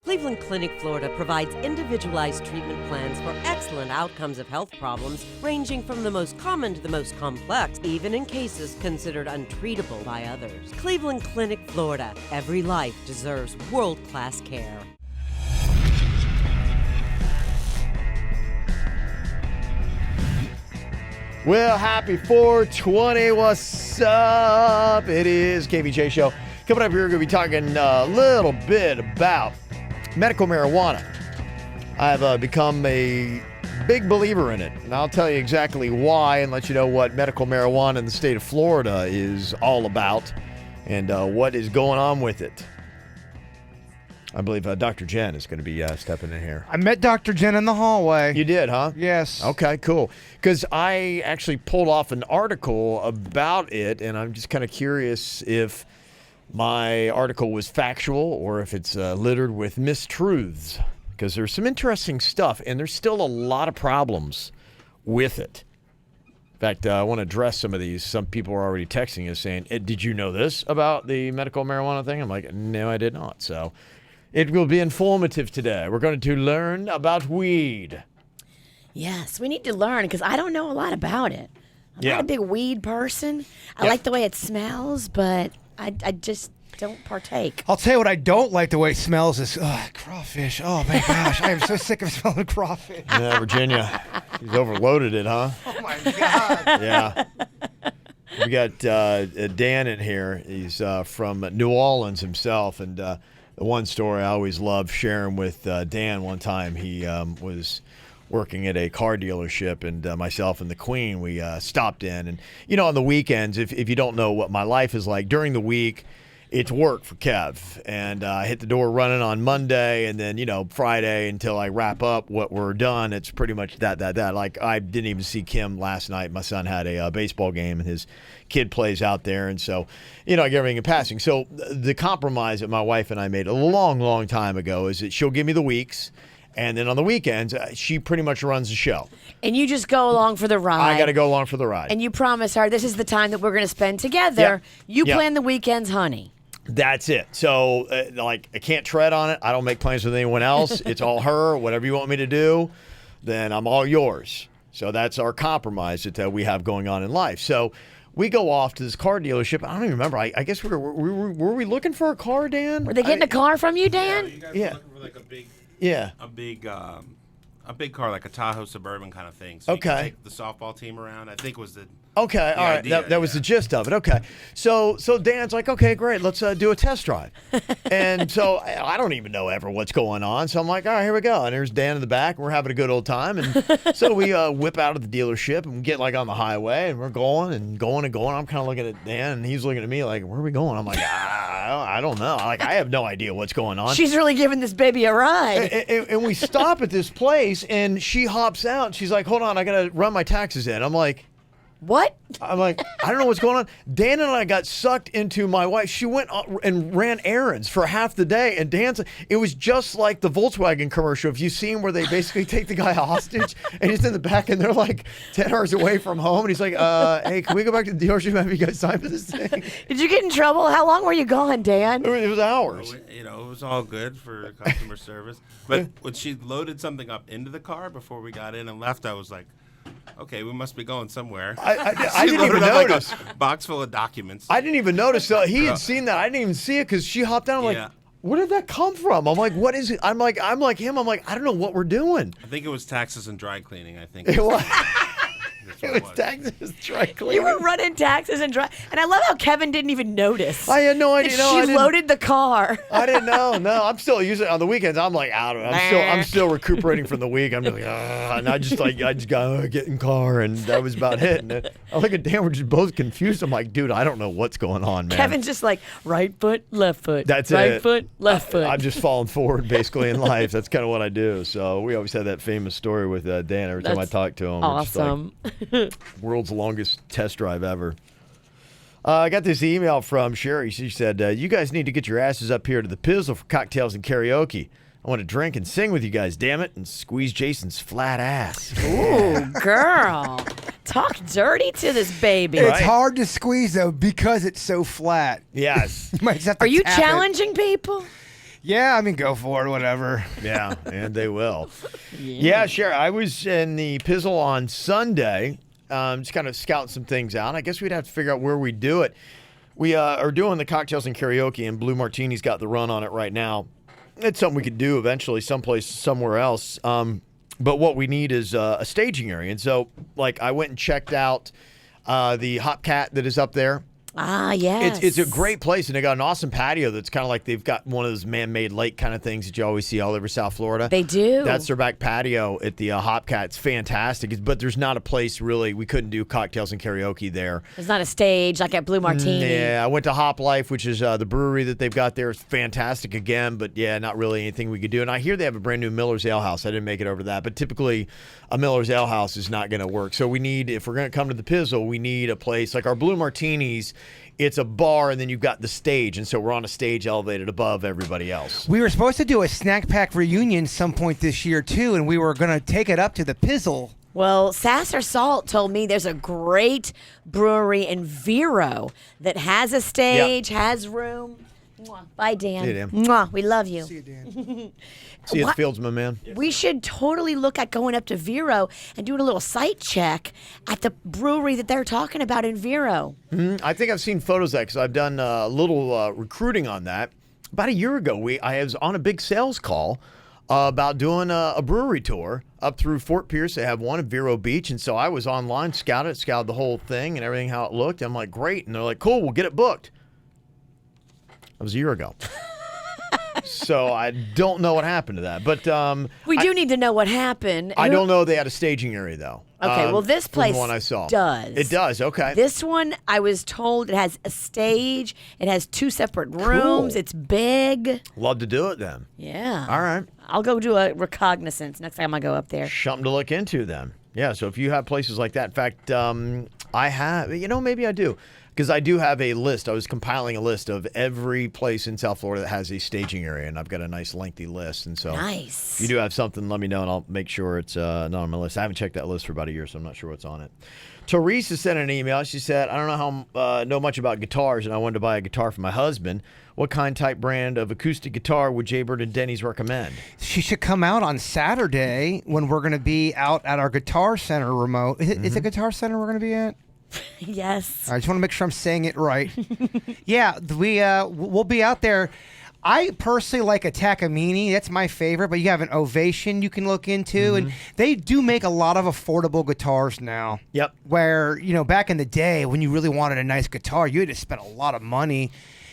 Cleveland Clinic, Florida provides individualized treatment plans for excellent outcomes of health problems ranging from the most common to the most complex, even in cases considered untreatable by others. Cleveland Clinic, Florida. Every life deserves world-class care. Well, happy 420. What's up? It is KVJ Show. Coming up here, we're going to be talking a little bit about medical marijuana. I've become a big believer in it, and I'll tell you exactly why and let you know what medical marijuana in the state of Florida is all about and what is going on with it. I believe Dr. Jen is going to be stepping in here. I met Dr. Jen in the hallway. You did, huh? Yes. Okay, cool. Because I actually pulled off an article about it, and I'm just kind of curious if my article was factual or if it's littered with mistruths. Because there's some interesting stuff, and there's still a lot of problems with it. In fact, I want to address some of these. Some people are already texting us saying, did you know this about the medical marijuana thing? I'm like, no, I did not. So it will be informative today. We're going to learn about weed. Yes, we need to learn because I don't know a lot about it. I'm not a big weed person. I like the way it smells, but I just don't partake. I'll tell you what I don't like the way it smells is crawfish. Oh, my gosh. I am so sick of smelling crawfish. Yeah, Virginia. He's overloaded it, huh? Oh, my God. Yeah. We got Dan in here. He's from New Orleans himself, and the one story I always love sharing with Dan, one time he was working at a car dealership, and myself and the Queen, we stopped in. And, you know, on the weekends, if you don't know what my life is like, during the week, it's work for Kev. And I hit the door running on Monday, and then, you know, Friday until I wrap up what we're done, it's pretty much that. Like, I didn't even see Kim last night. My son had a baseball game, and his kid plays out there. And so, you know, I get everything in passing. So the compromise that my wife and I made a long time ago is that she'll give me the weeks, and then on the weekends, she pretty much runs the show. And you just go along for the ride. I got to go along for the ride. And you promise her this is the time that we're going to spend together. Yep. You Yep. plan the weekends, honey. That's it. So, like, I can't tread on it. I don't make plans with anyone else. It's all her. Whatever you want me to do, then I'm all yours. So that's our compromise that we have going on in life. So we go off to this car dealership. I don't even remember. I guess were we looking for a car, Dan? Were they getting a car from you, Dan? You guys were looking for like a big car, like a Tahoe Suburban kind of thing. So you can take the softball team around. I think was the Okay, all right. idea, That was the gist of it. Okay. So Dan's like, okay, great. Let's do a test drive. And so I don't even know ever what's going on. So I'm like, all right, here we go. And there's Dan in the back. We're having a good old time. And so we whip out of the dealership and get like on the highway, and we're going. I'm kind of looking at Dan, and he's looking at me like, where are we going? I'm like, I don't know. Like, I have no idea what's going on. She's really giving this baby a ride. And we stop at this place, and she hops out. And she's like, hold on, I got to run my taxes in. I'm like, what? I'm like, I don't know what's going on. Dan and I got sucked into my wife. She went and ran errands for half the day. And it was just like the Volkswagen commercial. If you've seen where they basically take the guy hostage and he's in the back and they're like 10 hours away from home. And he's like, hey, can we go back to the dealership? Have you guys signed for this thing? Did you get in trouble? How long were you gone, Dan? It was hours. it was all good for customer service. But when she loaded something up into the car before we got in and left, I was like, okay, we must be going somewhere. I didn't even up notice. Like a box full of documents. I didn't even notice. He had seen that. I didn't even see it because she hopped down. I'm like, where did that come from? I'm like, what is it? I'm like him. I'm like, I don't know what we're doing. I think it was taxes and dry cleaning. I think It was. That's It what was taxes, dry cleaning. You were running taxes and and I love how Kevin didn't even notice. I had no idea. That she loaded the car. I didn't know. No, I'm still usually on the weekends. I'm like out of it. I'm still recuperating from the week. I'm just like, and I just got get in car, and that was about it. And I look at Dan. We're just both confused. I'm like, dude, I don't know what's going on, man. Kevin's just like right foot, left foot. That's right it. Right foot, left foot. I'm just falling forward basically in life. That's kind of what I do. So we always had that famous story with Dan every time I talk to him. Awesome. Like, world's longest test drive ever. I got this email from Sherry. She said, you guys need to get your asses up here to the Pizzle for cocktails and karaoke. I want to drink and sing with you guys, damn it, and squeeze Jason's flat ass. Ooh, girl. Talk dirty to this baby. It's hard to squeeze, though, because it's so flat. Yes. You might just have to Are you tap it. challenging people? Yeah, I mean, go for it, whatever. Yeah, and they will. Yeah, sure. I was in the Pizzle on Sunday, just kind of scouting some things out. I guess we'd have to figure out where we do it. We are doing the cocktails and karaoke, and Blue Martini's got the run on it right now. It's something we could do eventually someplace, somewhere else. But what we need is a staging area. And so, like, I went and checked out the Hop Cat that is up there. Ah, yes. It's a great place, and they got an awesome patio that's kind of like they've got one of those man-made lake kind of things that you always see all over South Florida. They do. That's their back patio at the Hop Cat. It's fantastic, but there's not a place really. We couldn't do cocktails and karaoke there. There's not a stage like at Blue Martini. Yeah, I went to Hop Life, which is the brewery that they've got there. It's fantastic again, but yeah, not really anything we could do. And I hear they have a brand new Miller's Ale House. I didn't make it over to that, but typically a Miller's Ale House is not going to work. So we need, if we're going to come to the Pizzle, we need a place like our Blue Martinis. It's a bar, and then you've got the stage, and so we're on a stage elevated above everybody else. We were supposed to do a snack pack reunion some point this year, too, and we were going to take it up to the Pizzle. Well, Sasser Salt told me there's a great brewery in Vero that has a stage, has room. Mwah. Bye, Dan. See you, Dan. Mwah. We love you. See you, Dan. See you at Fields, my man. We should totally look at going up to Vero and doing a little site check at the brewery that they're talking about in Vero. I think I've seen photos of that because I've done a little recruiting on that. About a year ago, I was on a big sales call about doing a brewery tour up through Fort Pierce. They have one at Vero Beach, and so I was online, scouted the whole thing and everything, how it looked. I'm like, great. And they're like, cool, we'll get it booked. That was a year ago. So I don't know what happened to that. But we do need to know what happened. I don't know they had a staging area, though. Okay, well, this place from the one I saw. does. It does, okay. This one, I was told it has a stage. It has 2 separate rooms. Cool. It's big. Love to do it then. Yeah. All right. I'll go do a recognizance next time I go up there. Something to look into then. Yeah, so if you have places like that. In fact, I have, maybe I do. Because I do have a list. I was compiling a list of every place in South Florida that has a staging area, and I've got a nice lengthy list. And so Nice. if you do have something, let me know, and I'll make sure it's not on my list. I haven't checked that list for about a year, so I'm not sure what's on it. Teresa sent an email. She said, I don't know much about guitars, and I wanted to buy a guitar for my husband. What type brand of acoustic guitar would Jaybird and Denny's recommend? She should come out on Saturday when we're going to be out at our Guitar Center remote. Is it Guitar Center we're going to be at? Yes. I just want to make sure I'm saying it right. Yeah, we'll be out there. I personally like a Takamine. That's my favorite, but you have an Ovation you can look into, and they do make a lot of affordable guitars now. Yep. Where, back in the day when you really wanted a nice guitar, you had to spend a lot of money.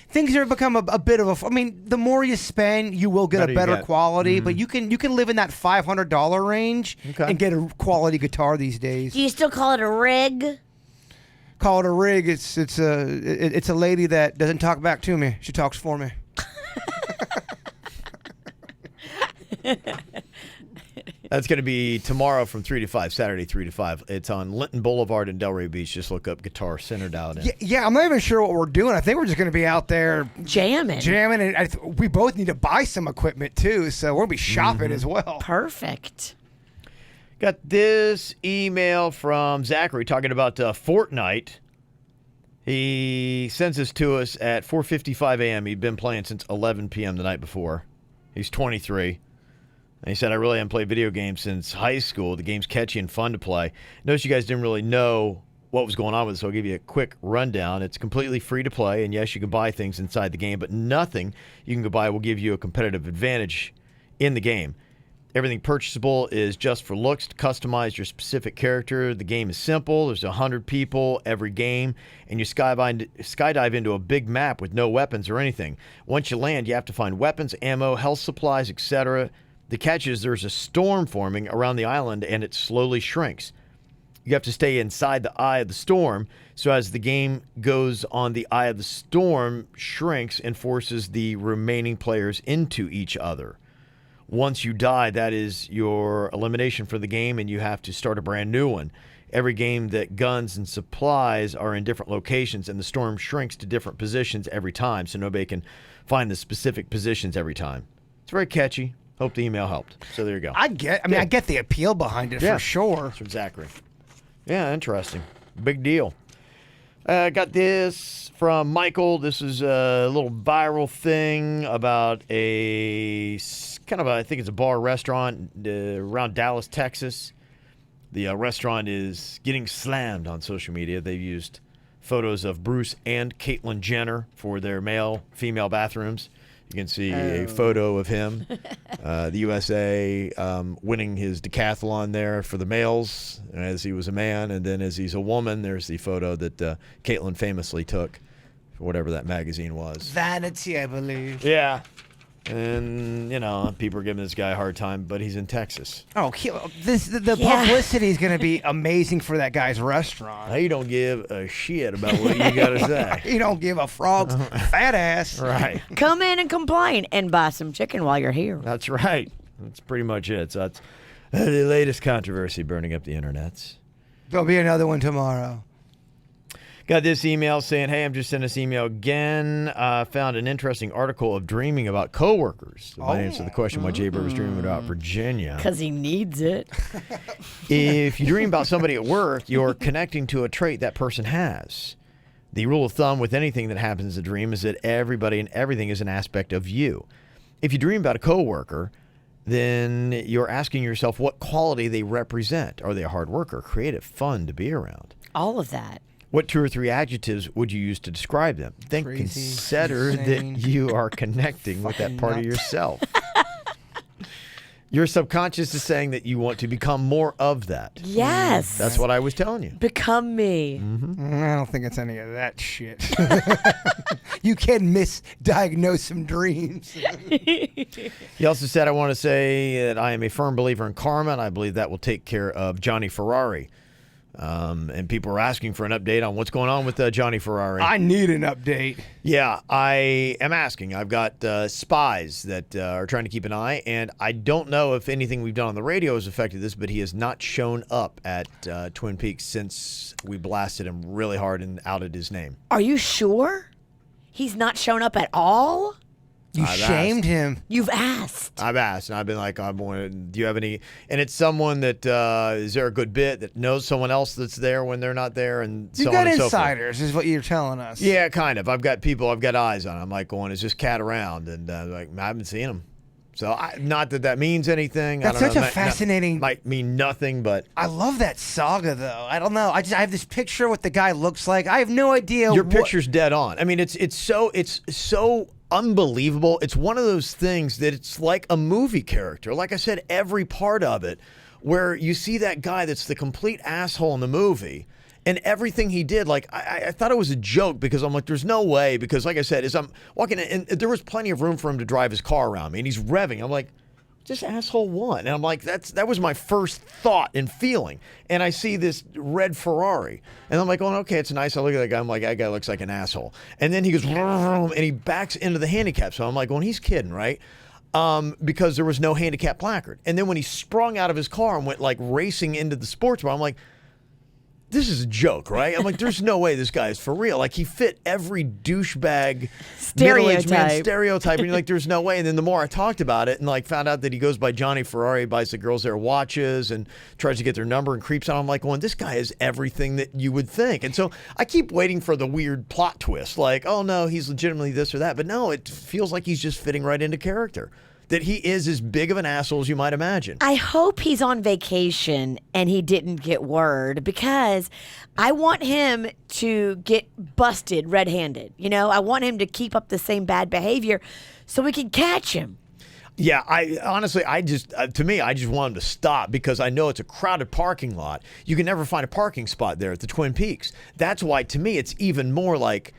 Things have become a bit of the more you spend, you will get a better quality, but you can live in that $500 range and get a quality guitar these days. Do you still call it a rig? Call it a rig. It's a lady that doesn't talk back to me. She talks for me. That's going to be tomorrow from 3 to 5, Saturday 3 to 5. It's on Linton Boulevard in Delray Beach. Just look up Guitar Center down in. Yeah, I'm not even sure what we're doing. I think we're just going to be out there jamming, and we both need to buy some equipment too, so we'll be shopping as well. Perfect. Got this email from Zachary talking about Fortnite. He sends this to us at 4:55 a.m. He'd been playing since 11 p.m. the night before. He's 23. And he said, I really haven't played video games since high school. The game's catchy and fun to play. Notice you guys didn't really know what was going on with it, so I'll give you a quick rundown. It's completely free to play, and yes, you can buy things inside the game, but nothing you can go buy will give you a competitive advantage in the game. Everything purchasable is just for looks to customize your specific character. The game is simple. There's 100 people every game, and you skydive into a big map with no weapons or anything. Once you land, you have to find weapons, ammo, health supplies, etc. The catch is there's a storm forming around the island, and it slowly shrinks. You have to stay inside the eye of the storm, so as the game goes on, the eye of the storm shrinks and forces the remaining players into each other. Once you die, that is your elimination for the game, and you have to start a brand new one. Every game that guns and supplies are in different locations, and the storm shrinks to different positions every time, so nobody can find the specific positions every time. It's very catchy. Hope the email helped. So there you go. I get the appeal behind it for sure. That's from Zachary. Yeah, interesting. Big deal. Got this from Michael. This is a little viral thing about I think it's a bar restaurant around Dallas, Texas. The restaurant is getting slammed on social media. They've used photos of Bruce and Caitlyn Jenner for their male-female bathrooms. You can see a photo of him, the USA, winning his decathlon there for the males as he was a man. And then as he's a woman, there's the photo that Caitlyn famously took for whatever that magazine was. Vanity, I believe. Yeah. And, people are giving this guy a hard time, but he's in Texas. Oh, the publicity is going to be amazing for that guy's restaurant. He don't give a shit about what you got to say. He don't give a frog's fat ass. Right. Come in and complain and buy some chicken while you're here. That's right. That's pretty much it. So that's the latest controversy burning up the internets. There'll be another one tomorrow. Got this email saying, hey, I'm just sending this email again. Found an interesting article of dreaming about coworkers. So my answer to the question why Jay Bird was dreaming about Virginia. Because he needs it. If you dream about somebody at work, you're connecting to a trait that person has. The rule of thumb with anything that happens in a dream is that everybody and everything is an aspect of you. If you dream about a coworker, then you're asking yourself what quality they represent. Are they a hard worker, creative, fun to be around? All of that. What 2 or 3 adjectives would you use to describe them? Then consider that you are connecting with that part of yourself. Your subconscious is saying that you want to become more of that. Yes. That's what I was telling you. Become me. Mm-hmm. I don't think it's any of that shit. You can misdiagnose some dreams. He also said, I want to say that I am a firm believer in karma, and I believe that will take care of Johnny Ferrari. And people are asking for an update on what's going on with Johnny Ferrari. I need an update. Yeah, I am asking. I've got spies that are trying to keep an eye, and I don't know if anything we've done on the radio has affected this, but he has not shown up at Twin Peaks since we blasted him really hard and outed his name. Are you sure? He's not shown up at all? I've shamed him. You've asked. I've asked, and I've been like, do you have any? And it's someone that is there a good bit that knows someone else that's there when they're not there, and so on and so forth. You got insiders, is what you're telling us. Yeah, kind of. I've got people. I've got eyes on. I'm like going, is this cat around? And I haven't seen him. So not that means anything. That's such a fascinating. Might mean nothing, but I love that saga though. I don't know. I have this picture what the guy looks like. I have no idea. Your picture's dead on. I mean, it's so unbelievable. It's one of those things that it's like a movie character. Like I said, every part of it, where you see that guy that's the complete asshole in the movie, and everything he did, like I thought it was a joke because I'm like, there's no way. Because like I said, as I'm walking in, and there was plenty of room for him to drive his car around me, and he's revving. I'm like, this asshole won. And I'm like, that was my first thought and feeling. And I see this red Ferrari. And I'm like, oh, okay, it's nice. I look at that guy. I'm like, that guy looks like an asshole. And then he goes, and he backs into the handicap. So I'm like, well, he's kidding, right? Because there was no handicap placard. And then when he sprung out of his car and went like racing into the sports bar, I'm like, this is a joke, right? I'm like, there's no way this guy is for real. Like, he fit every douchebag middle-aged man stereotype. And you're like, there's no way. And then the more I talked about it and like found out that he goes by Johnny Ferrari, buys the girls their watches and tries to get their number and creeps out, I'm like, well, this guy is everything that you would think. And so I keep waiting for the weird plot twist. Like, oh no, he's legitimately this or that. But no, it feels like he's just fitting right into character. That he is as big of an asshole as you might imagine. I hope he's on vacation and he didn't get word, because I want him to get busted red-handed. I want him to keep up the same bad behavior so we can catch him. Yeah, I just want him to stop, because I know it's a crowded parking lot. You can never find a parking spot there at the Twin Peaks. That's why, to me, it's even more like,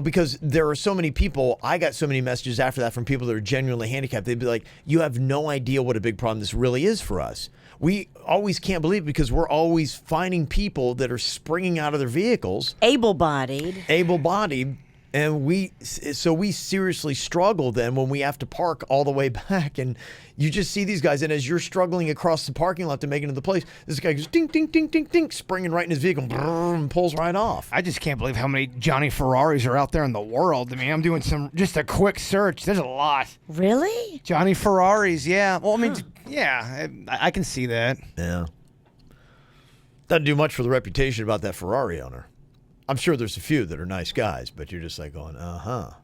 because there are so many people, I got so many messages after that from people that are genuinely handicapped. They'd be like, you have no idea what a big problem this really is for us. We always can't believe it because we're always finding people that are springing out of their vehicles. Able-bodied. And we seriously struggle then when we have to park all the way back, and you just see these guys, and as you're struggling across the parking lot to make it into the place, this guy goes ding, ding, ding, ding, ding, springing right in his vehicle, and pulls right off. I just can't believe how many Johnny Ferraris are out there in the world. I mean, I'm doing just a quick search. There's a lot. Really? Johnny Ferraris, yeah. Well, I mean, yeah, I can see that. Yeah. Doesn't do much for the reputation about that Ferrari owner. I'm sure there's a few that are nice guys, but you're just like going, a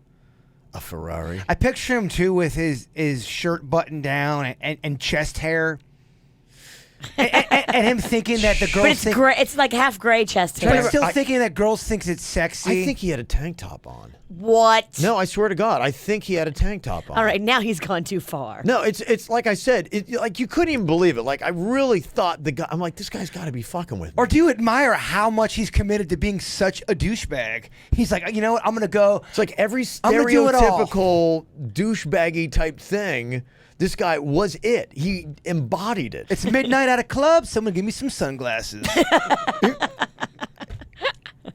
Ferrari. I picture him too with his shirt buttoned down and chest hair. and him thinking that the girls But it's gray. It's like half gray chest But hair. I'm still thinking that girls thinks it's sexy. I think he had a tank top on. What? No, I swear to God, I think he had a tank top on. All right, now he's gone too far. No, it's like I said, like you couldn't even believe it. Like I really thought the guy. I'm like, this guy's got to be fucking with me. Or do you admire how much he's committed to being such a douchebag? He's like, you know what? I'm gonna go. It's like every I'm gonna do it all. stereotypical douchebaggy type thing. This guy was it. He embodied it. It's midnight at a club. Someone give me some sunglasses.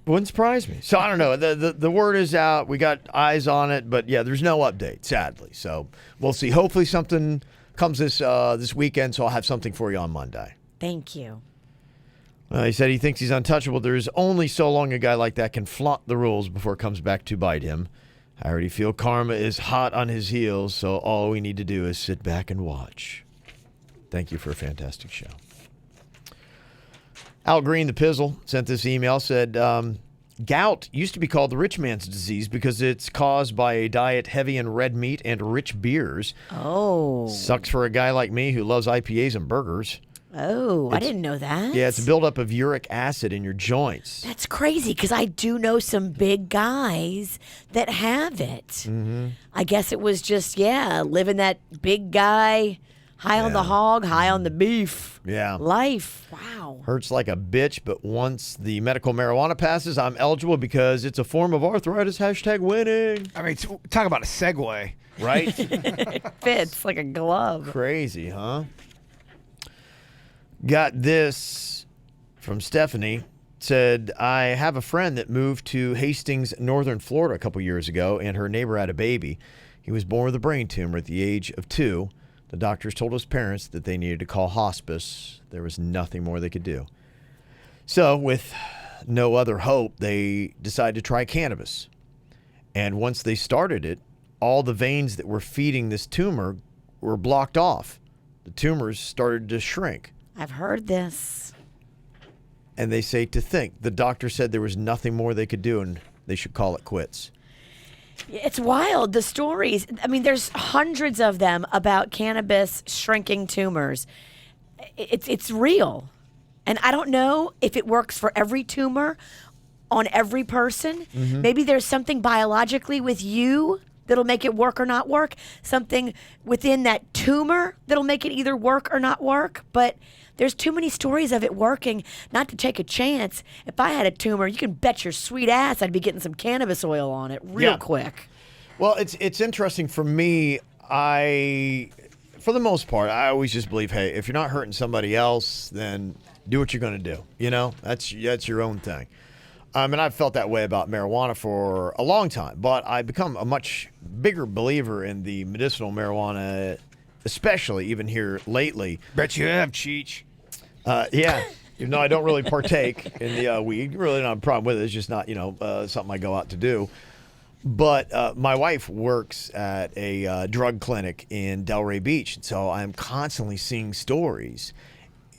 Wouldn't surprise me. So I don't know. The word is out. We got eyes on it, but yeah, there's no update, sadly. So we'll see. Hopefully something comes this weekend, so I'll have something for you on Monday. Thank you. He said he thinks he's untouchable. There's only so long a guy like that can flaunt the rules before it comes back to bite him. I already feel karma is hot on his heels, so all we need to do is sit back and watch. Thank you for a fantastic show. Al Green, the Pizzle, sent this email, said, gout used to be called the rich man's disease because it's caused by a diet heavy in red meat and rich beers. Oh. Sucks for a guy like me who loves IPAs and burgers. Oh, I didn't know that. Yeah, it's a buildup of uric acid in your joints. That's crazy because I do know some big guys that have it. Mm-hmm. I guess it was just, living that big guy, high on the hog, high on the beef. Yeah. Life. Wow. Hurts like a bitch, but once the medical marijuana passes, I'm eligible because it's a form of arthritis. #winning. I mean, talk about a segue. Right? It fits like a glove. Crazy, huh? Got this from Stephanie. Said, I have a friend that moved to Hastings, northern Florida a couple years ago, and her neighbor had a baby. He was born with a brain tumor at the age of 2. The doctors told his parents that they needed to call hospice. There was nothing more they could do. So, with no other hope, they decided to try cannabis. And once they started it, all the veins that were feeding this tumor were blocked off. The tumors started to shrink. I've heard this. And they say to think. The doctor said there was nothing more they could do and they should call it quits. It's wild, the stories. I mean, there's hundreds of them about cannabis shrinking tumors. It's real. And I don't know if it works for every tumor on every person. Mm-hmm. Maybe there's something biologically with you that'll make it work or not work. Something within that tumor that'll make it either work or not work. But there's too many stories of it working not to take a chance. If I had a tumor, you can bet your sweet ass I'd be getting some cannabis oil on it real quick. Well, it's interesting for me. For the most part, I always just believe, hey, if you're not hurting somebody else, then do what you're going to do. You know, that's your own thing. And I've felt that way about marijuana for a long time, but I've become a much bigger believer in the medicinal marijuana, especially even here lately. Bet you have, Cheech. Yeah. Even though I don't really partake in the weed, really don't have a problem with it. It's just not, something I go out to do. But my wife works at a drug clinic in Delray Beach, so I'm constantly seeing stories,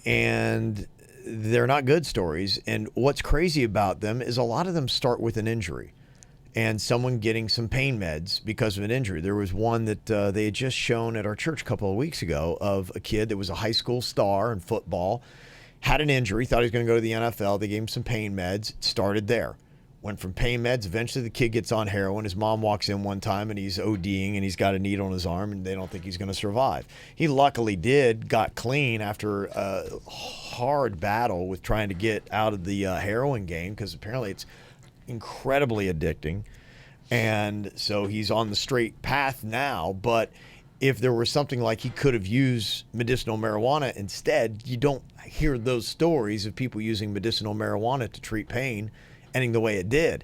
and they're not good stories. And what's crazy about them is a lot of them start with an injury and someone getting some pain meds because of an injury. There was one that they had just shown at our church a couple of weeks ago of a kid that was a high school star in football, had an injury, thought he was going to go to the NFL. They gave him some pain meds. It started there. Went from pain meds. Eventually the kid gets on heroin. His mom walks in one time and he's ODing and he's got a needle in his arm and they don't think he's going to survive. He luckily got clean after a hard battle with trying to get out of the heroin game because apparently it's incredibly addicting. And so he's on the straight path now. But if there was something like he could have used medicinal marijuana instead, you don't hear those stories of people using medicinal marijuana to treat pain ending the way it did.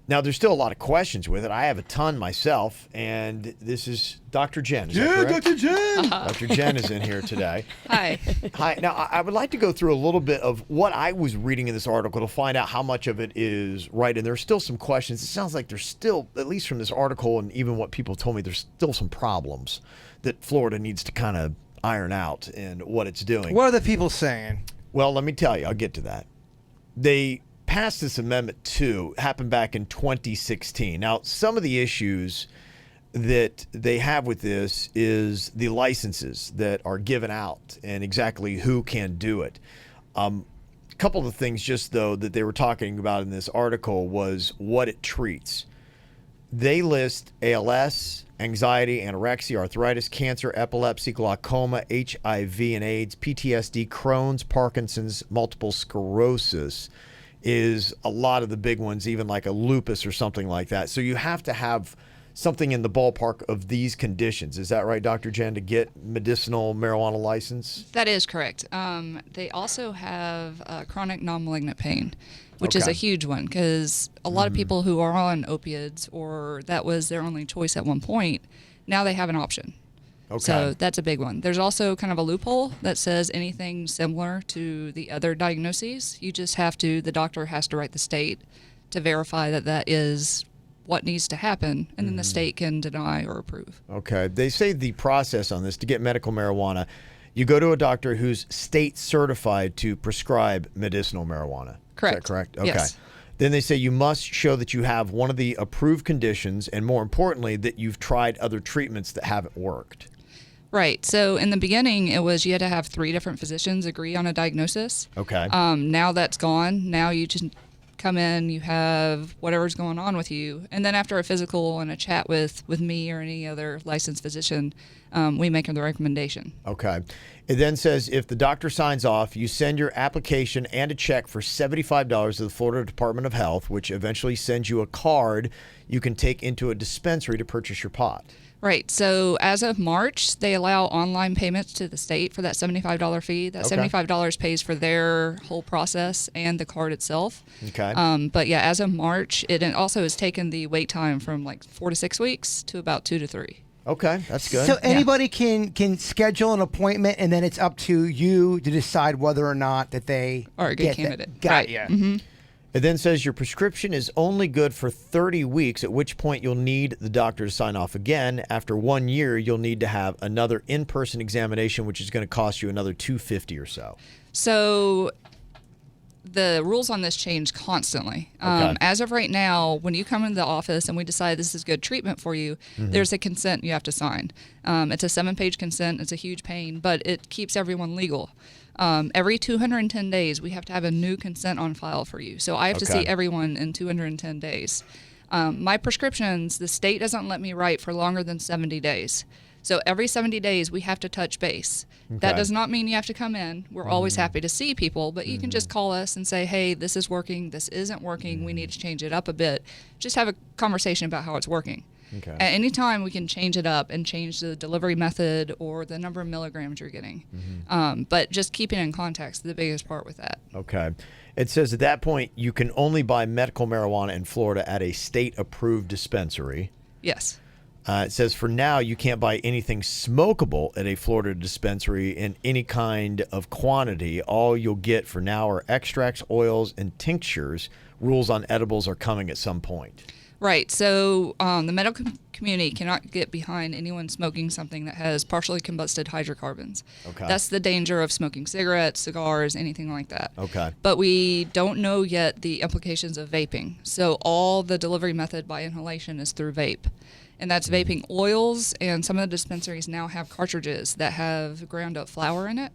Now, there's still a lot of questions with it. I have a ton myself, and this is Dr. Jen. Is that correct? Dr. Jen. Dr. Jen is in here today. Hi. Hi. Now, I would like to go through a little bit of what I was reading in this article to find out how much of it is right. And there's still some questions. It sounds like there's still, at least from this article and even what people told me, there's still some problems that Florida needs to kind of iron out in what it's doing. What are the people saying? Well, let me tell you. I'll get to that. They passed this Amendment 2, happened back in 2016. Now, some of the issues that they have with this is the licenses that are given out and exactly who can do it. A couple of things just, though, that they were talking about in this article was what it treats. They list ALS, anxiety, anorexia, arthritis, cancer, epilepsy, glaucoma, HIV and AIDS, PTSD, Crohn's, Parkinson's, multiple sclerosis is a lot of the big ones, even like a lupus or something like that. So you have to have something in the ballpark of these conditions. Is that right, Dr. Jen, to get medicinal marijuana license? That is correct. They also have chronic non-malignant pain, which is a huge one because a lot of people who are on opiates or that was their only choice at one point, now they have an option. Okay. So that's a big one. There's also kind of a loophole that says anything similar to the other diagnoses, the doctor has to write the state to verify that that is what needs to happen, and then the state can deny or approve. Okay. They say the process on this to get medical marijuana, you go to a doctor who's state certified to prescribe medicinal marijuana. Correct. Is that correct? Okay. Yes. Then they say you must show that you have one of the approved conditions, and more importantly, that you've tried other treatments that haven't worked. Right. So in the beginning, it was you had to have 3 different physicians agree on a diagnosis. Okay. Now that's gone. Now you just come in, you have whatever's going on with you, and then after a physical and a chat with me or any other licensed physician, we make the recommendation. Okay. It then says if the doctor signs off, you send your application and a check for $75 to the Florida Department of Health, which eventually sends you a card you can take into a dispensary to purchase your pot. Right. So as of March, they allow online payments to the state for that $75 fee. That $75 pays for their whole process and the card itself. Okay. But yeah, as of March, it also has taken the wait time from like 4 to 6 weeks to about 2 to 3. Okay, that's good. So anybody can schedule an appointment, and then it's up to you to decide whether or not that they are a good candidate. Got you. Mm-hmm. It then says your prescription is only good for 30 weeks, at which point you'll need the doctor to sign off again. After 1 year, you'll need to have another in-person examination, which is going to cost you another $250 or so. So the rules on this change constantly. As of right now, when you come into the office and we decide this is good treatment for you, there's a consent you have to sign. It's a 7-page consent. It's a huge pain, but it keeps everyone legal. Every 210 days, we have to have a new consent on file for you. So I have to see everyone in 210 days. My prescriptions, the state doesn't let me write for longer than 70 days. So every 70 days, we have to touch base. That does not mean you have to come in. We're always happy to see people, but you can just call us and say, hey, this is working, this isn't working, we need to change it up a bit. Just have a conversation about how it's working. Okay. At any time, we can change it up and change the delivery method or the number of milligrams you're getting. But just keeping in context is the biggest part with that. Okay. It says at that point, you can only buy medical marijuana in Florida at a state-approved dispensary. Yes. It says for now, you can't buy anything smokable at a Florida dispensary in any kind of quantity. All you'll get for now are extracts, oils, and tinctures. Rules on edibles are coming at some point. Right. So the medical community cannot get behind anyone smoking something that has partially combusted hydrocarbons. Okay. That's the danger of smoking cigarettes, cigars, anything like that. Okay. But we don't know yet the implications of vaping. So all the delivery method by inhalation is through vape. And that's vaping oils, and some of the dispensaries now have cartridges that have ground up flour in it.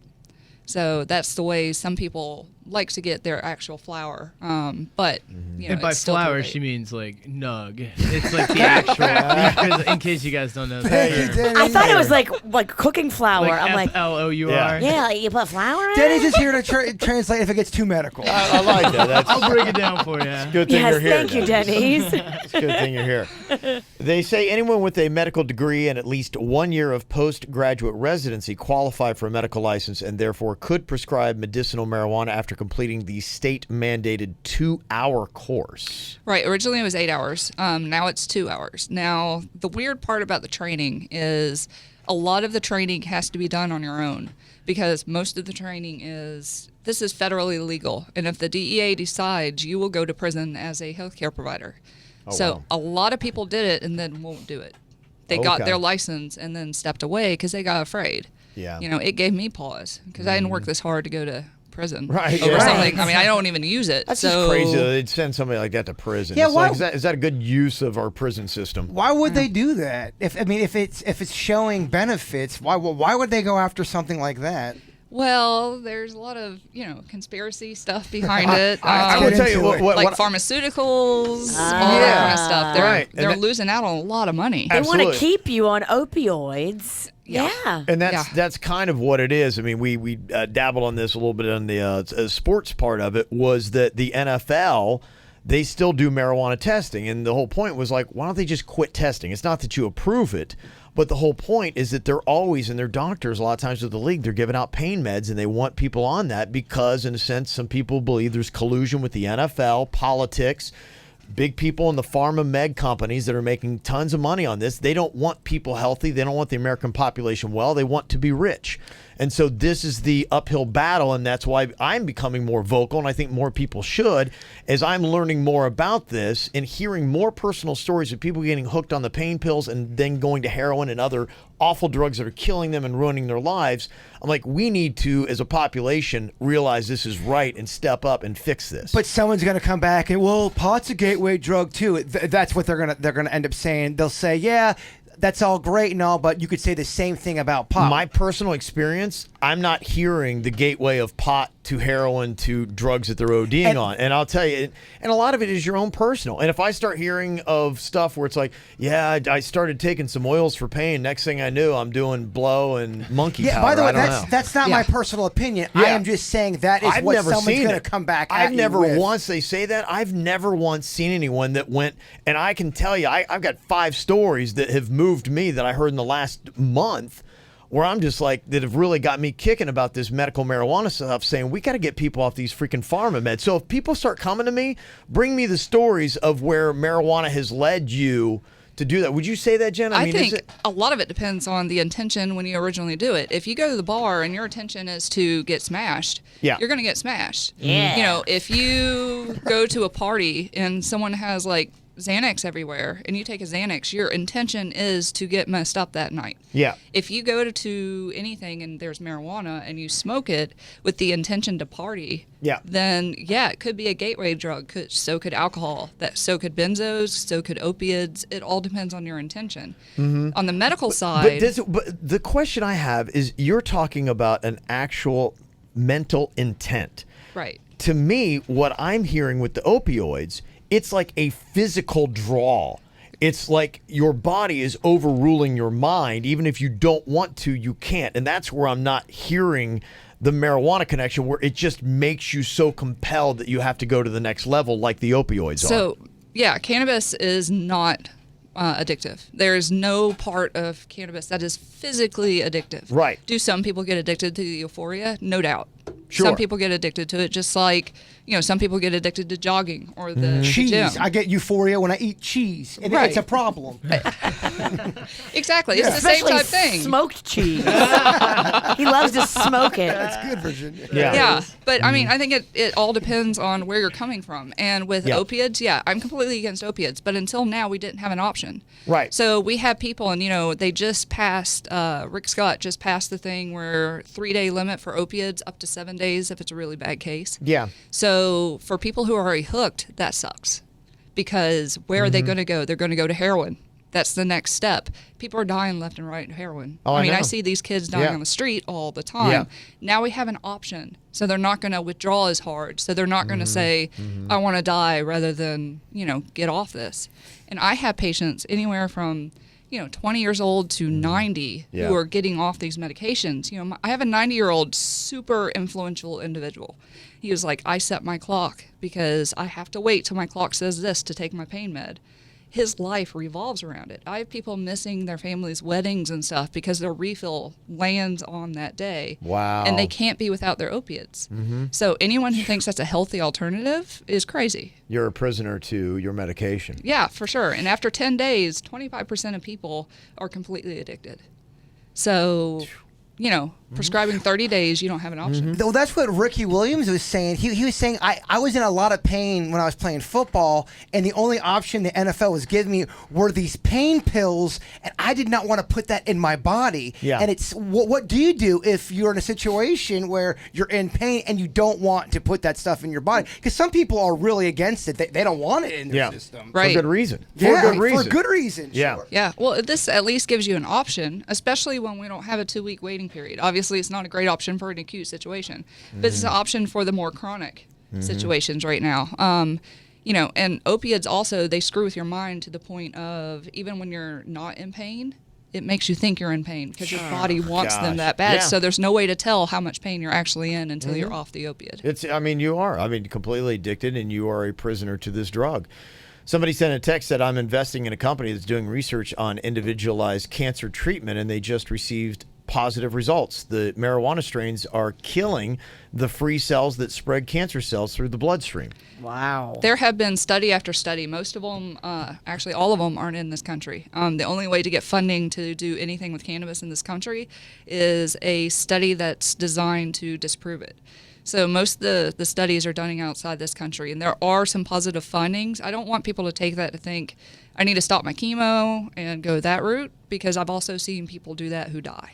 So that's the way some people like to get their actual flour. But you know, and by it's still flour, she means like nug. It's like the actual. In case you guys don't know that. I thought it was like cooking flour. Like I'm like FLOUR. yeah, like you put flour in Denny's it? is here to translate if it gets too medical. I like that. I'll break it down for you. It's a good thing Yes, you're here. thank you, Denny's. It's a good thing you're here. They say anyone with a medical degree and at least 1 year of postgraduate residency qualify for a medical license and therefore could prescribe medicinal marijuana after completing the state-mandated 2-hour course. Right. Originally it was 8 hours. Now it's 2 hours. Now, the weird part about the training is a lot of the training has to be done on your own because most of the training this is federally legal. And if the DEA decides, you will go to prison as a healthcare provider. So a lot of people did it and then won't do it. They got their license and then stepped away because they got afraid. Yeah. You know, it gave me pause because I didn't work this hard to go to prison Right, over yeah. something. I mean, I don't even use it. That's so just crazy that they'd send somebody like that to prison. Yeah, It's why- like, is that a good use of our prison system? Why would they do that? If it's showing benefits, why would they go after something like that? Well, there's a lot of conspiracy stuff behind it. I will tell you like what pharmaceuticals, all that kind of stuff. They're losing out on a lot of money. They want to Absolutely. keep you on opioids. Yeah. And that's kind of what it is. I mean, we dabbled on this a little bit on the sports part of it, was that the NFL, they still do marijuana testing. And the whole point was like, why don't they just quit testing? It's not that you approve it, but the whole point is that they're always, and their doctors, a lot of times with the league, they're giving out pain meds, and they want people on that because, in a sense, some people believe there's collusion with the NFL, politics, big people in the pharma med companies that are making tons of money on this. They don't want people healthy. They don't want the American population well. They want to be rich. And so this is the uphill battle, and that's why I'm becoming more vocal, and I think more people should, as I'm learning more about this and hearing more personal stories of people getting hooked on the pain pills and then going to heroin and other awful drugs that are killing them and ruining their lives. I'm like, we need to, as a population, realize this is right and step up and fix this. But someone's going to come back and, well, pot's a gateway drug too. That's what they're gonna end up saying. They'll say, yeah, that's all great and all, but you could say the same thing about pot. My personal experience, I'm not hearing the gateway of pot to heroin to drugs that they're ODing on. And I'll tell you, and a lot of it is your own personal. And if I start hearing of stuff where it's like, yeah, I started taking some oils for pain. Next thing I knew, I'm doing blow and monkey powder. By the way, I don't know. that's not my personal opinion. I am just saying that is what someone's going to come back at I've you never with. once, they say that, I've never once seen anyone that went, and I can tell you, I've got 5 stories that have moved me that I heard in the last month, where I'm just like, that have really got me kicking about this medical marijuana stuff, saying we got to get people off these freaking pharma meds. So if people start coming to me, bring me the stories of where marijuana has led you to do that. Would you say that, Jen? I think a lot of it depends on the intention when you originally do it. If you go to the bar and your intention is to get smashed, you're going to get smashed. Yeah. If you go to a party and someone has like Xanax everywhere and you take a Xanax, your intention is to get messed up that night. Yeah. If you go to anything and there's marijuana and you smoke it with the intention to party, then it could be a gateway drug. So could alcohol. So could benzos. So could opiates. It all depends on your intention. On the medical side, but the question I have is, you're talking about an actual mental intent. right? To me, what I'm hearing with the opioids, it's like a physical draw. It's like your body is overruling your mind. Even if you don't want to, you can't. And that's where I'm not hearing the marijuana connection, where it just makes you so compelled that you have to go to the next level like the opioids are. So, cannabis is not addictive. There's no part of cannabis that is physically addictive. Right. Do some people get addicted to the euphoria? No doubt. Sure. Some people get addicted to it, just like, some people get addicted to jogging or the cheese. gym. I get euphoria when I eat cheese, and Right. it's a problem. Exactly. It's the same Especially type thing. smoked cheese. He loves to smoke it. That's good, Virginia. Yeah. But I mean, I think it all depends on where you're coming from. And with opiates, I'm completely against opiates. But until now, we didn't have an option. Right. So we have people, and they just passed. Rick Scott just passed the thing where 3-day limit for opiates, up to 7 days if it's a really bad case. Yeah. So for people who are already hooked, that sucks, because where are they going to go? They're going to go to heroin. That's the next step. People are dying left and right in heroin. Oh, I I know. see these kids dying on the street all the time. Yeah. Now we have an option. So they're not going to withdraw as hard. So they're not going to say, I want to die, rather than, get off this. And I have patients anywhere from 20 years old to 90 who are getting off these medications. I have a 90-year-old super influential individual. He was like, I set my clock because I have to wait till my clock says this to take my pain med. His life revolves around it. I have people missing their family's weddings and stuff because their refill lands on that day. Wow. And they can't be without their opiates. So anyone who thinks that's a healthy alternative is crazy. You're a prisoner to your medication. Yeah, for sure. And after 10 days, 25% of people are completely addicted. So prescribing 30 days, you don't have an option. Well, that's what Ricky Williams was saying. He was saying, I was in a lot of pain when I was playing football, and the only option the NFL was giving me were these pain pills, and I did not want to put that in my body. Yeah. And it's, what do you do if you're in a situation where you're in pain and you don't want to put that stuff in your body? Because some people are really against it. They don't want it in their system. Right. For good reason. For good reason. Yeah. Sure. Yeah. Well, this at least gives you an option, especially when we don't have a 2-week waiting period. Obviously, it's not a great option for an acute situation, but it's an option for the more chronic situations right now. And opiates also, they screw with your mind to the point of even when you're not in pain, it makes you think you're in pain because your body wants them that bad. Yeah. So there's no way to tell how much pain you're actually in until you're off the opiate. You are. Completely addicted, and you are a prisoner to this drug. Somebody sent a text that I'm investing in a company that's doing research on individualized cancer treatment, and they just received positive results. The marijuana strains are killing the free cells that spread cancer cells through the bloodstream. Wow. There have been study after study. Most of them, actually all of them, aren't in this country. The only way to get funding to do anything with cannabis in this country is a study that's designed to disprove it. So most of the studies are done outside this country, and there are some positive findings. I don't want people to take that to think, I need to stop my chemo and go that route, because I've also seen people do that who die.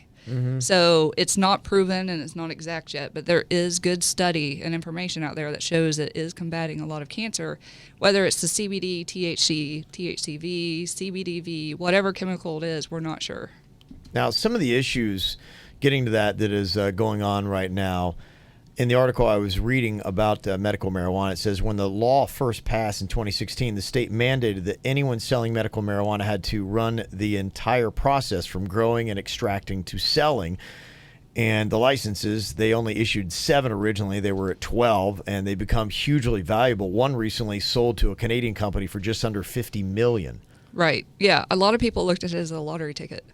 So it's not proven and it's not exact yet, but there is good study and information out there that shows it is combating a lot of cancer, whether it's the CBD, THC, THCV, CBDV, whatever chemical it is, we're not sure. Now, some of the issues, getting to that is going on right now. In the article I was reading about medical marijuana, it says when the law first passed in 2016, the state mandated that anyone selling medical marijuana had to run the entire process from growing and extracting to selling. And the licenses, they only issued 7 originally. They were at 12, and they become hugely valuable. One recently sold to a Canadian company for just under $50 million. Right. Yeah. A lot of people looked at it as a lottery ticket.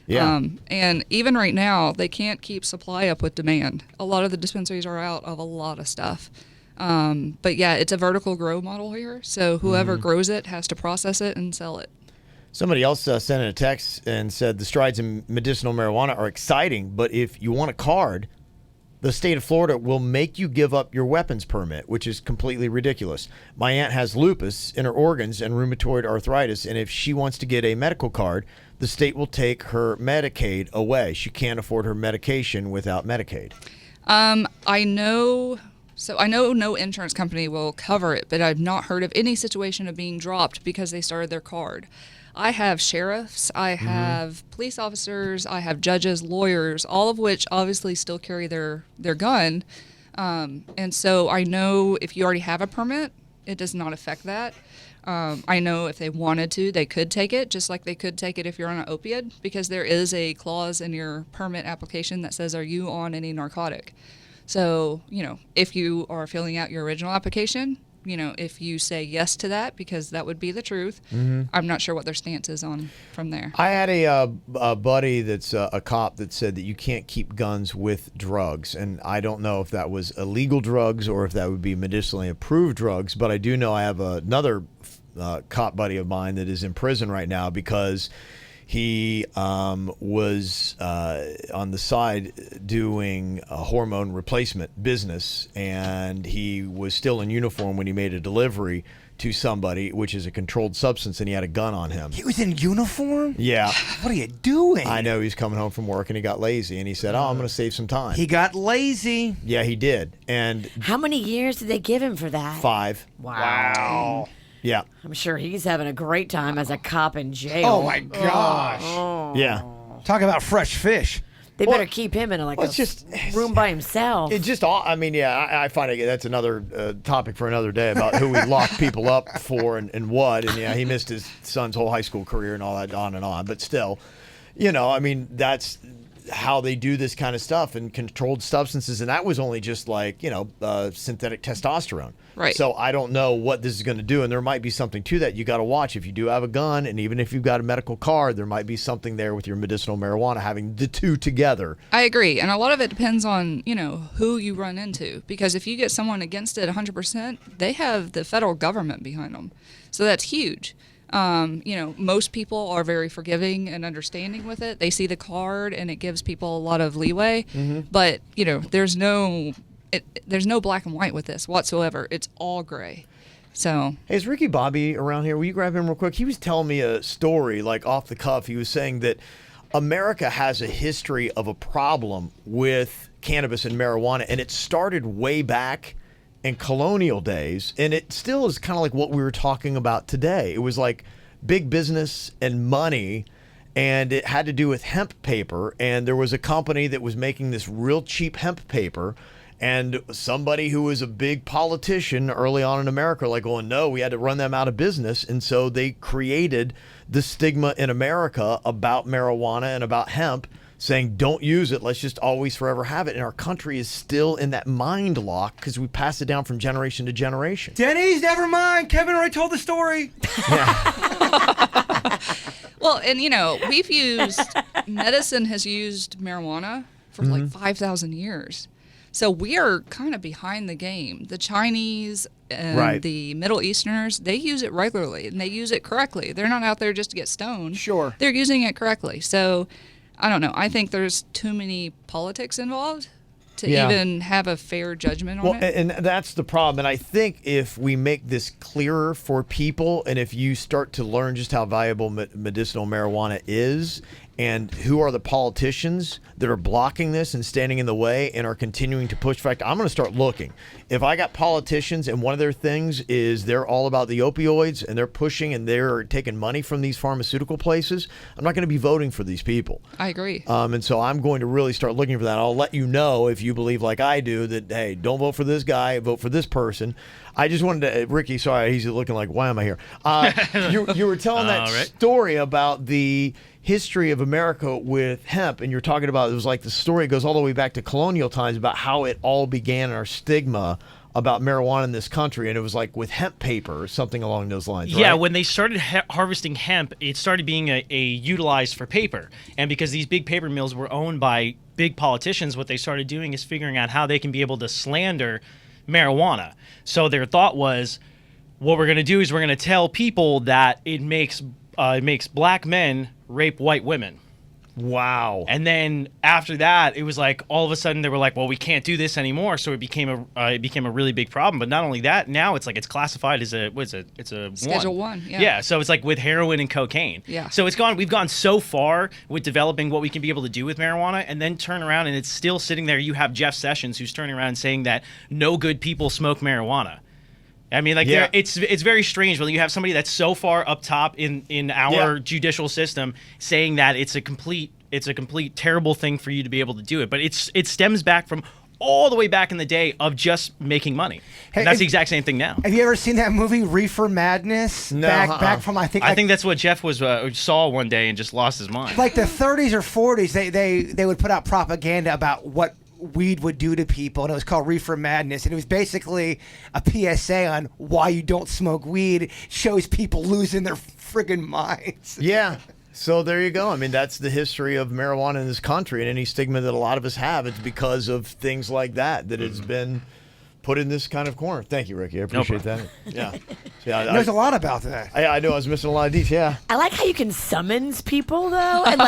Yeah. And even right now, they can't keep supply up with demand. A lot of the dispensaries are out of a lot of stuff. But yeah, it's a vertical grow model here. So whoever grows it has to process it and sell it. Somebody else sent in a text and said the strides in medicinal marijuana are exciting, but if you want a card, the state of Florida will make you give up your weapons permit, which is completely ridiculous. My aunt has lupus in her organs and rheumatoid arthritis, and if she wants to get a medical card, the state will take her Medicaid away. She can't afford her medication without Medicaid. I know no insurance company will cover it, but I've not heard of any situation of being dropped because they started their card. I have sheriffs, I have police officers, I have judges, lawyers, all of which obviously still carry their gun. And so I know if you already have a permit, it does not affect that. I know if they wanted to, they could take it, just like they could take it if you're on an opioid, because there is a clause in your permit application that says, are you on any narcotic? So, if you are filling out your original application, if you say yes to that, because that would be the truth, I'm not sure what their stance is on from there. I had a buddy that's a cop that said that you can't keep guns with drugs, and I don't know if that was illegal drugs or if that would be medicinally approved drugs, but I do know I have another cop buddy of mine that is in prison right now because he was on the side doing a hormone replacement business, and he was still in uniform when he made a delivery to somebody, which is a controlled substance, and he had a gun on him. He was in uniform? Yeah. What are you doing? I know. He was coming home from work, and he got lazy, and he said, I'm going to save some time. He got lazy. Yeah, he did. And how many years did they give him for that? 5. Wow. Yeah. I'm sure he's having a great time as a cop in jail. Oh, my gosh. Yeah. Talk about fresh fish. They better keep him in a room by himself. It's just, I find it, that's another topic for another day about who we lock people up for and what. And, he missed his son's whole high school career and all that, on and on. But still, that's how they do this kind of stuff and controlled substances. And that was only just like, synthetic testosterone. Right. So I don't know what this is going to do. And there might be something to that. You got to watch. If you do have a gun, and even if you've got a medical card, there might be something there with your medicinal marijuana, having the two together. I agree. And a lot of it depends on, who you run into. Because if you get someone against it 100%, they have the federal government behind them. So that's huge. Most people are very forgiving and understanding with it. They see the card and it gives people a lot of leeway. But, there's no black and white with this whatsoever. It's all gray. So, hey, is Ricky Bobby around here? Will you grab him real quick? He was telling me a story, like off the cuff. He was saying that America has a history of a problem with cannabis and marijuana, and it started way back in colonial days, and it still is kind of like what we were talking about today. It was like big business and money, and it had to do with hemp paper, and there was a company that was making this real cheap hemp paper, and somebody who was a big politician early on in America like going, no, we had to run them out of business. And so they created the stigma in America about marijuana and about hemp, saying don't use it, let's just always forever have it. And our country is still in that mind lock because we pass it down from generation to generation. Denny's, never mind. Kevin already told the story. Well, and we've used, medicine has used marijuana for like 5,000 years. So we are kind of behind the game. The Chinese and the Middle Easterners, they use it regularly and they use it correctly. They're not out there just to get stoned. Sure. They're using it correctly. So I don't know. I think there's too many politics involved to even have a fair judgment on it. And that's the problem. And I think if we make this clearer for people, and if you start to learn just how valuable medicinal marijuana is, and who are the politicians that are blocking this and standing in the way and are continuing to push. In fact, I'm going to start looking. If I got politicians and one of their things is they're all about the opioids and they're pushing and they're taking money from these pharmaceutical places, I'm not going to be voting for these people. I agree. And so I'm going to really start looking for that. I'll let you know if you believe like I do that, hey, don't vote for this guy, vote for this person. I just wanted to, Ricky, sorry, he's looking like, why am I here? You were telling that story about the history of America with hemp, and you're talking about, it was like the story goes all the way back to colonial times about how it all began, our stigma about marijuana in this country, and it was like with hemp paper or something along those lines, right? Yeah, when they started harvesting hemp, it started being a utilized for paper, and because these big paper mills were owned by big politicians, what they started doing is figuring out how they can be able to slander marijuana. So their thought was, what we're going to do is we're going to tell people that it makes black men rape white women. Wow. And then after that, it was like all of a sudden they were like, well, we can't do this anymore. So it became a really big problem. But not only that, now it's like it's classified as it's a Schedule 1. Yeah. Yeah. So it's like with heroin and cocaine. Yeah. So we've gone so far with developing what we can be able to do with marijuana, and then turn around and it's still sitting there. You have Jeff Sessions who's turning around and saying that no good people smoke marijuana. I mean, like, it's very strange when you have somebody that's so far up top in our judicial system saying that it's a complete terrible thing for you to be able to do it. But it stems back from all the way back in the day of just making money. Hey, and that's the exact same thing now. Have you ever seen that movie Reefer Madness? No, back from I think that's what Jeff saw one day and just lost his mind. Like the 30s or 40s, they would put out propaganda about what weed would do to people, and it was called Reefer Madness, and it was basically a PSA on why you don't smoke weed. It shows people losing their friggin' minds. Yeah. So there you go. I mean, that's the history of marijuana in this country, and any stigma that a lot of us have, it's because of things like that it's been put in this kind of corner. Thank you, Ricky. I appreciate that. Yeah. There's a lot about that. I know. I was missing a lot of details. Yeah. I like how you can summons people, though, and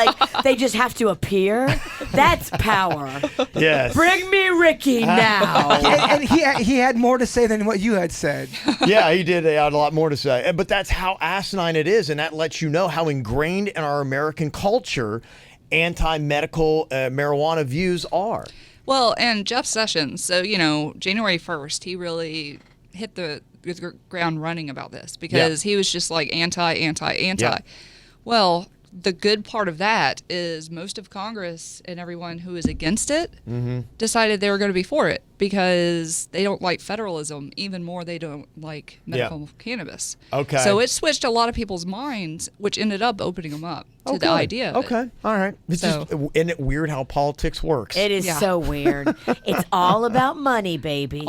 they just have to appear. That's power. Yes. Bring me Ricky now. And he had more to say than what you had said. Yeah, he did. He had a lot more to say. But that's how asinine it is, and that lets you know how ingrained in our American culture anti-medical marijuana views are. Well, and Jeff Sessions, so, January 1st, he really hit the ground running about this because he was just like anti. Yeah. Well, the good part of that is most of Congress and everyone who is against it decided they were going to be for it because they don't like federalism. Even more, they don't like medical cannabis. Okay. So it switched a lot of people's minds, which ended up opening them up to the idea of it. All right. It's just, isn't it weird how politics works? It is so weird. It's all about money, baby.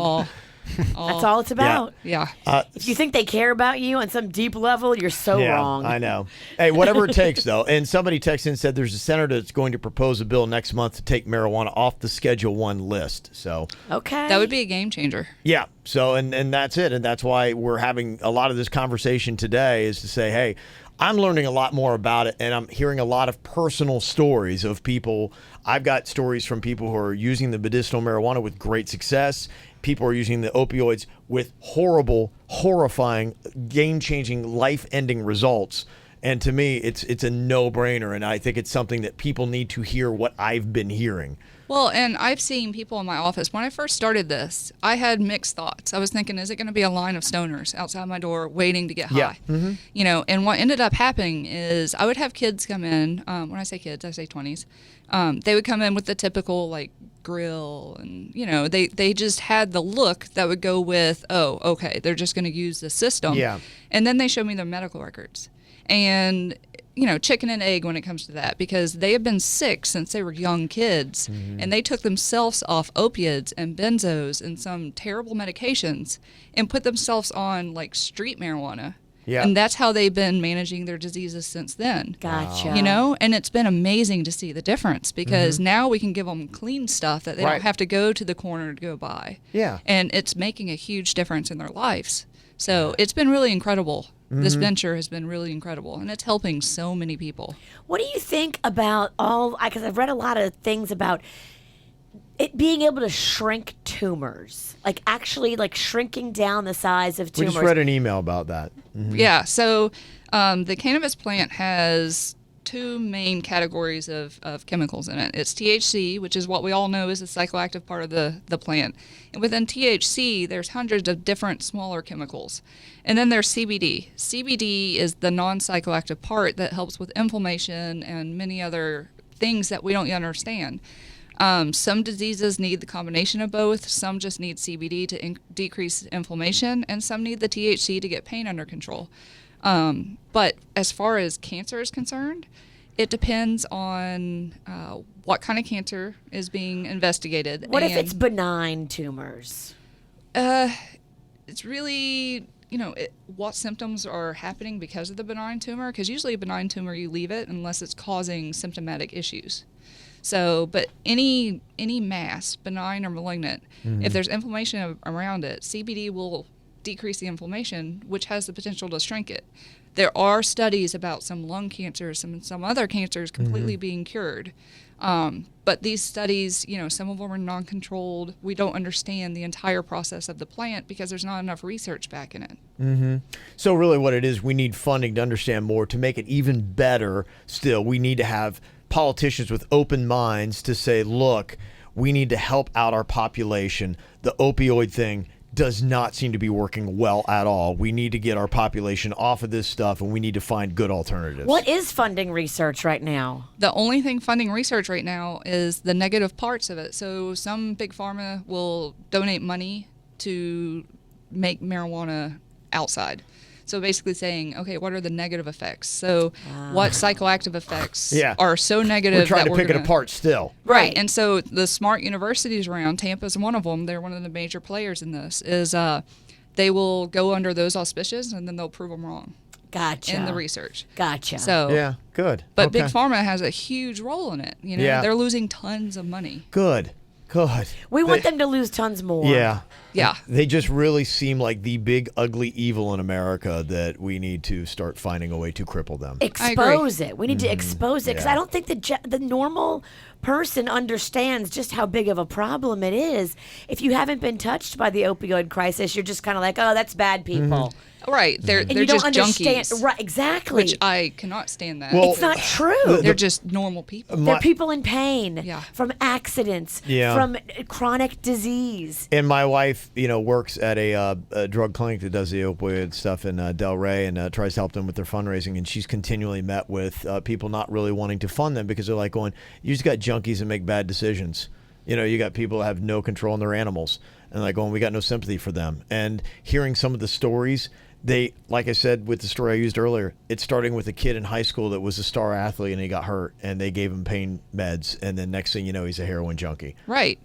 That's all it's about. Yeah. If you think they care about you on some deep level, you're so wrong. I know. Hey, whatever it takes, though. And somebody texted in and said there's a senator that's going to propose a bill next month to take marijuana off the Schedule 1 list. So Okay. That would be a game changer. yeah. So and that's it. And that's why we're having a lot of this conversation today is to say, hey, I'm learning a lot more about it, and I'm hearing a lot of personal stories of people. I've got stories from people who are using the medicinal marijuana with great success. People are using the opioids with horrible, horrifying, game-changing, life-ending results. And to me, it's a no-brainer, and I think it's something that people need to hear what I've been hearing. Well, and I've seen people in my office. When I first started this, I had mixed thoughts. I was thinking, is it going to be a line of stoners outside my door waiting to get high? Yeah. Mm-hmm. You know, and what ended up happening is I would have kids come in. When I say kids, I say 20s. They would come in with the typical, like, grill, and, you know, they just had the look that would go with, oh, okay, they're just going to use the system. Yeah. And then they showed me their medical records. And you know, chicken and egg when it comes to that, because they have been sick since they were young kids, and they took themselves off opiates and benzos and some terrible medications and put themselves on like street marijuana. Yeah. And that's how they've been managing their diseases since then. Gotcha. You know, and it's been amazing to see the difference, because now we can give them clean stuff that they Right. don't have to go to the corner to go buy. Yeah. And it's making a huge difference in their lives. So it's been really incredible. This venture has been really incredible, and it's helping so many people. What do you think about because I've read a lot of things about it being able to shrink tumors, like actually like shrinking down the size of We tumors. just read an email about that. Yeah, so the cannabis plant has two main categories of chemicals in it. It's THC, which is what we all know is the psychoactive part of the plant. And within THC, there's hundreds of different smaller chemicals. And then there's CBD. CBD is the non-psychoactive part that helps with inflammation and many other things that we don't yet understand. Some diseases need the combination of both. Some just need CBD to decrease inflammation, and some need the THC to get pain under control. But as far as cancer is concerned, it depends on what kind of cancer is being investigated. What if it's benign tumors? It's really, you know, what symptoms are happening because of the benign tumor, because usually a benign tumor, you leave it unless it's causing symptomatic issues. So, but any mass, benign or malignant, if there's inflammation around it, CBD will decrease the inflammation, which has the potential to shrink it. There are studies about some lung cancers, some other cancers completely being cured. But these studies, you know, some of them are non-controlled. We don't understand the entire process of the plant because there's not enough research back in it. So really what it is, we need funding to understand more, to make it even better still. We need to have politicians with open minds to say, look, we need to help out our population. The opioid thing does not seem to be working well at all. We need to get our population off of this stuff, and we need to find good alternatives. What is funding research right now? The only thing funding research right now is the negative parts of it. So some big pharma will donate money to make marijuana outside. So basically saying, okay, what are the negative effects? So what psychoactive effects are so negative we're trying that to pick it apart still. Right. And so the smart universities around, Tampa's one of them, they're one of the major players in this, is they will go under those auspices, and then they'll prove them wrong. Gotcha. In the research. Gotcha. So Yeah, good. But Okay. Big Pharma has a huge role in it. You know, Yeah. they're losing tons of money. Good. We want them to lose tons more. Yeah. Yeah. They just really seem like the big, ugly evil in America that we need to start finding a way to cripple them. Expose it. We need to expose it because Yeah. I don't think the normal person understands just how big of a problem it is. If you haven't been touched by the opioid crisis, you're just kind of like, oh, that's bad people. Right. They're And you don't just understand. junkies. Right, exactly. Which I cannot stand that. Well, it's not true. They're just normal people. They're people in pain Yeah. from accidents, Yeah. from chronic disease. And my wife, you know, works at a drug clinic that does the opioid stuff in Delray, and tries to help them with their fundraising. And she's continually met with people not really wanting to fund them because they're like going, you just got junkies that make bad decisions. You know, you got people that have no control on their animals. And like going, we got no sympathy for them. And hearing some of the stories, they, like I said with the story I used earlier, it's starting with a kid in high school that was a star athlete and he got hurt and they gave him pain meds, and then next thing you know, he's a heroin junkie. Right.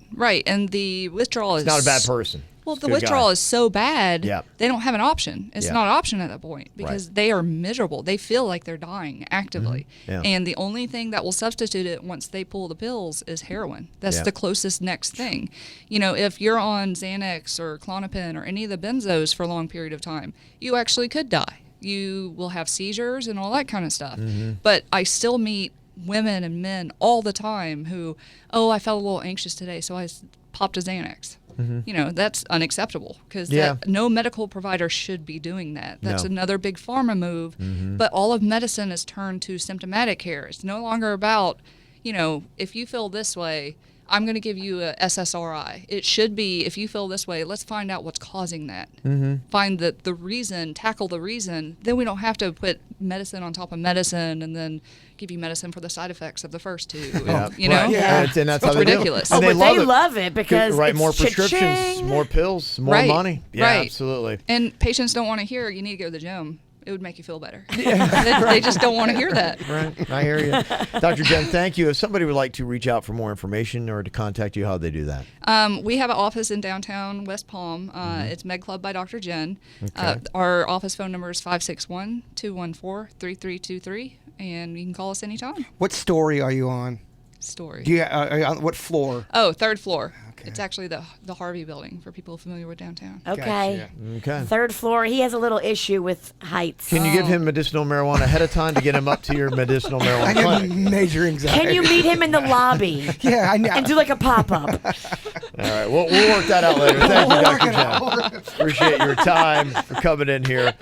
And the withdrawal is He's not a bad person. Well, the Good withdrawal guy. is so bad, Yeah. they don't have an option. It's Yeah. not an option at that point because they are miserable. They feel like they're dying actively. Yeah. And the only thing that will substitute it once they pull the pills is heroin. That's Yeah. the closest next thing. You know, if you're on Xanax or Klonopin or any of the benzos for a long period of time, you actually could die. You will have seizures and all that kind of stuff. But I still meet women and men all the time who, oh, I felt a little anxious today, so I popped a Xanax. You know, that's unacceptable because no medical provider should be doing that. That's No. another big pharma move. But all of medicine is turned to symptomatic care. It's no longer about, you know, if you feel this way, I'm going to give you a SSRI. It should be, if you feel this way, let's find out what's causing that. Find the reason, tackle the reason. Then we don't have to put medicine on top of medicine and then give you medicine for the side effects of the first two. You know? Right. Yeah. And that's how It's they do it. ridiculous. And Oh, but they it. love it because Right, it's more prescriptions, cha-ching. more pills, more Right. money. Yeah, Right. absolutely. And patients don't want to hear, you need to go to the gym. It would make you feel better. They just don't want to hear that. Right, I hear you. Dr. Jen, thank you. If somebody would like to reach out for more information or to contact you, how would they do that? We have an office in downtown West Palm. It's Med Club by Dr. Jen. Okay. Our office phone number is 561-214-3323, and you can call us anytime. What story are you on? Story. Do you, are you on what floor? Oh, third floor. It's actually the Harvey building for people familiar with downtown. Okay. Okay. Third floor. He has a little issue with heights. Can you give him medicinal marijuana ahead of time to get him up to your medicinal I marijuana have clinic? major anxiety. Can you meet him in the lobby Yeah, I know. and do like a pop-up? All right, we'll work that out later. Thank you, Dr. Jen. Appreciate your time for coming in here.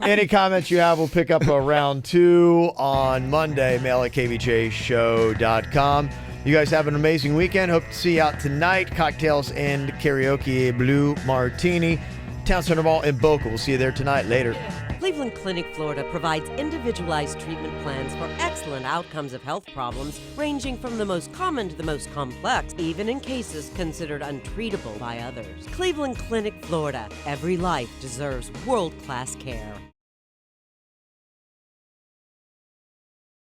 Any comments you have, we'll pick up round 2 on Monday. Mail at kvjshow.com. You guys have an amazing weekend. Hope to see you out tonight. Cocktails and karaoke, Blue Martini. Town Center Mall in Boca. We'll see you there tonight. Later. Cleveland Clinic, Florida provides individualized treatment plans for excellent outcomes of health problems, ranging from the most common to the most complex, even in cases considered untreatable by others. Cleveland Clinic, Florida. Every life deserves world-class care.